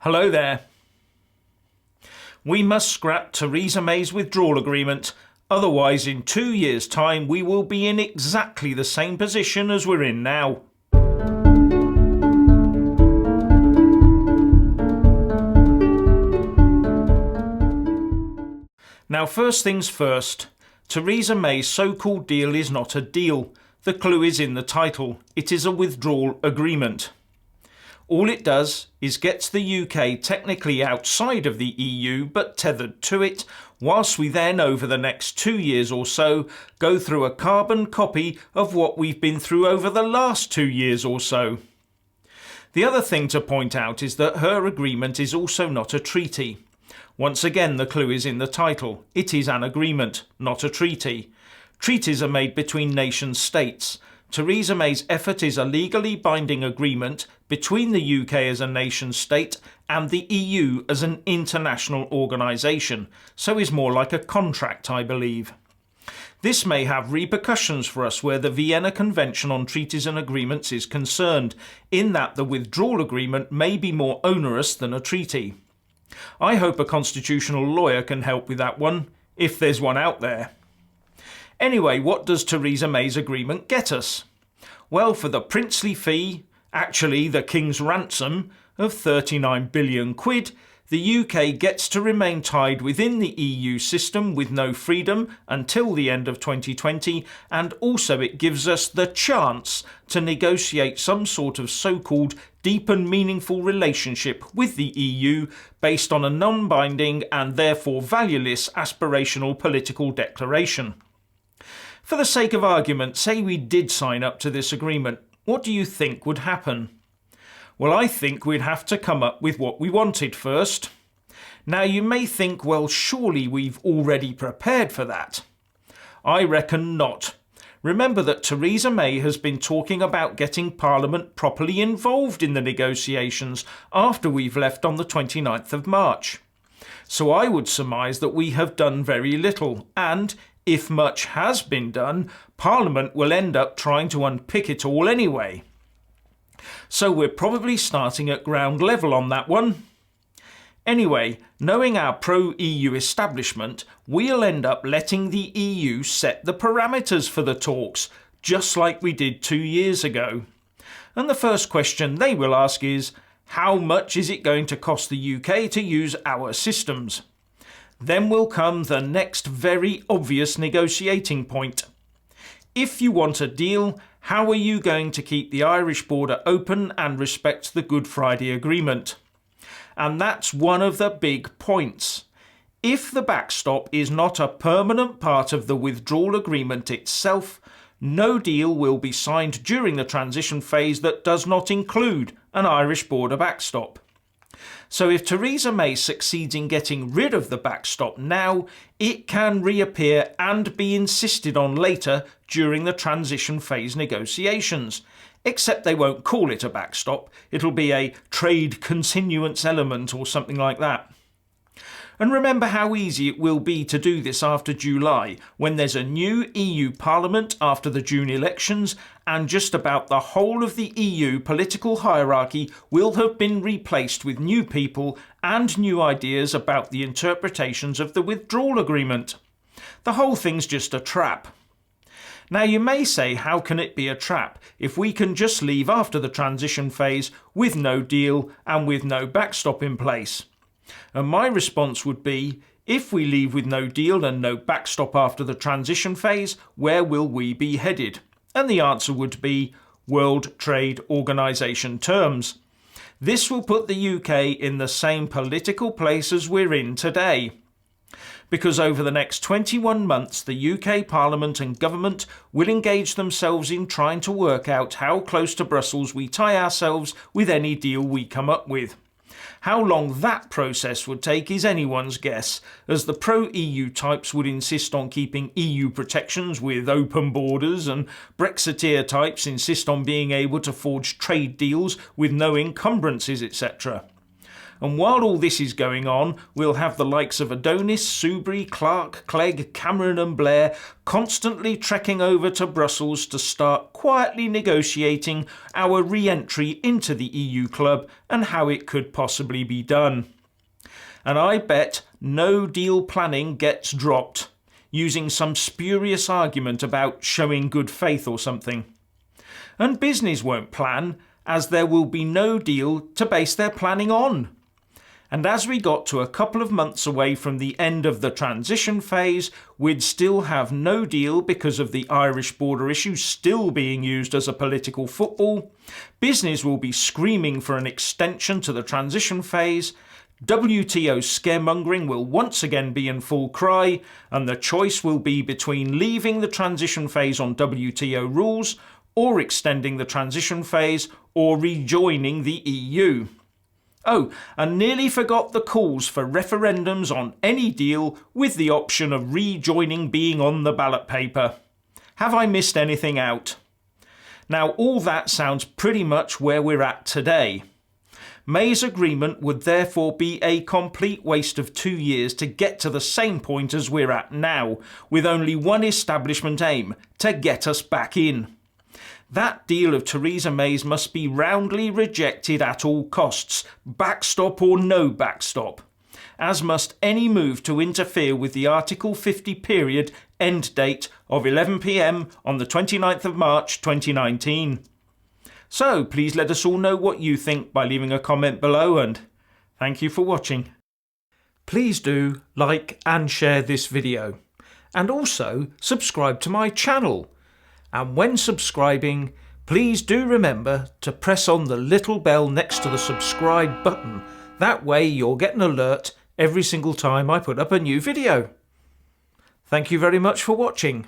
Hello there. We must scrap Theresa May's withdrawal agreement, otherwise in 2 years' time we will be in exactly the same position as we're in now. Now, first things first, Theresa May's so-called deal is not a deal. The clue is in the title. It is a withdrawal agreement. All it does is gets the UK technically outside of the EU but tethered to it, whilst we then over the next 2 years or so go through a carbon copy of what we've been through over the last 2 years or so. The other thing to point out is that her agreement is also not a treaty. Once again, the clue is in the title. It is an agreement, not a treaty. Treaties are made between nation states. Theresa May's effort is a legally binding agreement between the UK as a nation state and the EU as an international organisation, so is more like a contract, I believe. This may have repercussions for us where the Vienna Convention on Treaties and Agreements is concerned, in that the withdrawal agreement may be more onerous than a treaty. I hope a constitutional lawyer can help with that one, if there's one out there. Anyway, what does Theresa May's agreement get us? Well, for the princely fee, actually the King's ransom, of 39 billion quid, the UK gets to remain tied within the EU system with no freedom until the end of 2020, and also it gives us the chance to negotiate some sort of so-called deep and meaningful relationship with the EU based on a non-binding and therefore valueless aspirational political declaration. For the sake of argument, say we did sign up to this agreement, what do you think would happen? Well, I think we'd have to come up with what we wanted first. Now you may think, well, surely we've already prepared for that. I reckon not. Remember that Theresa May has been talking about getting Parliament properly involved in the negotiations after we've left on the 29th of March. So I would surmise that we have done very little, and if much has been done, Parliament will end up trying to unpick it all anyway. So we're probably starting at ground level on that one. Anyway, knowing our pro-EU establishment, we'll end up letting the EU set the parameters for the talks, just like we did 2 years ago. And the first question they will ask is, how much is it going to cost the UK to use our systems? Then will come the next very obvious negotiating point. If you want a deal, how are you going to keep the Irish border open and respect the Good Friday Agreement? And that's one of the big points. If the backstop is not a permanent part of the withdrawal agreement itself, no deal will be signed during the transition phase that does not include an Irish border backstop. So if Theresa May succeeds in getting rid of the backstop now, it can reappear and be insisted on later during the transition phase negotiations. Except they won't call it a backstop, it'll be a trade continuance element or something like that. And remember how easy it will be to do this after July, when there's a new EU Parliament after the June elections, and just about the whole of the EU political hierarchy will have been replaced with new people and new ideas about the interpretations of the withdrawal agreement. The whole thing's just a trap. Now you may say, how can it be a trap if we can just leave after the transition phase with no deal and with no backstop in place? And my response would be, if we leave with no deal and no backstop after the transition phase, where will we be headed? And the answer would be World Trade Organization terms. This will put the UK in the same political place as we're in today. Because over the next 21 months, the UK Parliament and Government will engage themselves in trying to work out how close to Brussels we tie ourselves with any deal we come up with. How long that process would take is anyone's guess, as the pro-EU types would insist on keeping EU protections with open borders, and Brexiteer types insist on being able to forge trade deals with no encumbrances, etc. And while all this is going on, we'll have the likes of Adonis, Soubry, Clark, Clegg, Cameron and Blair constantly trekking over to Brussels to start quietly negotiating our re-entry into the EU club and how it could possibly be done. And I bet no deal planning gets dropped, using some spurious argument about showing good faith or something. And business won't plan, as there will be no deal to base their planning on. And as we got to a couple of months away from the end of the transition phase, we'd still have no deal because of the Irish border issue still being used as a political football. Business will be screaming for an extension to the transition phase. WTO scaremongering will once again be in full cry, and the choice will be between leaving the transition phase on WTO rules, or extending the transition phase, or rejoining the EU. Oh, and nearly forgot the calls for referendums on any deal with the option of rejoining being on the ballot paper. Have I missed anything out? Now, all that sounds pretty much where we're at today. May's agreement would therefore be a complete waste of 2 years to get to the same point as we're at now, with only one establishment aim: to get us back in. That deal of Theresa May's must be roundly rejected at all costs, backstop or no backstop, as must any move to interfere with the Article 50 period end date of 11 p.m. on the 29th of March 2019. So please let us all know what you think by leaving a comment below, and thank you for watching. Please do like and share this video, and also subscribe to my channel. And when subscribing, please do remember to press on the little bell next to the subscribe button. That way you'll get an alert every single time I put up a new video. Thank you very much for watching.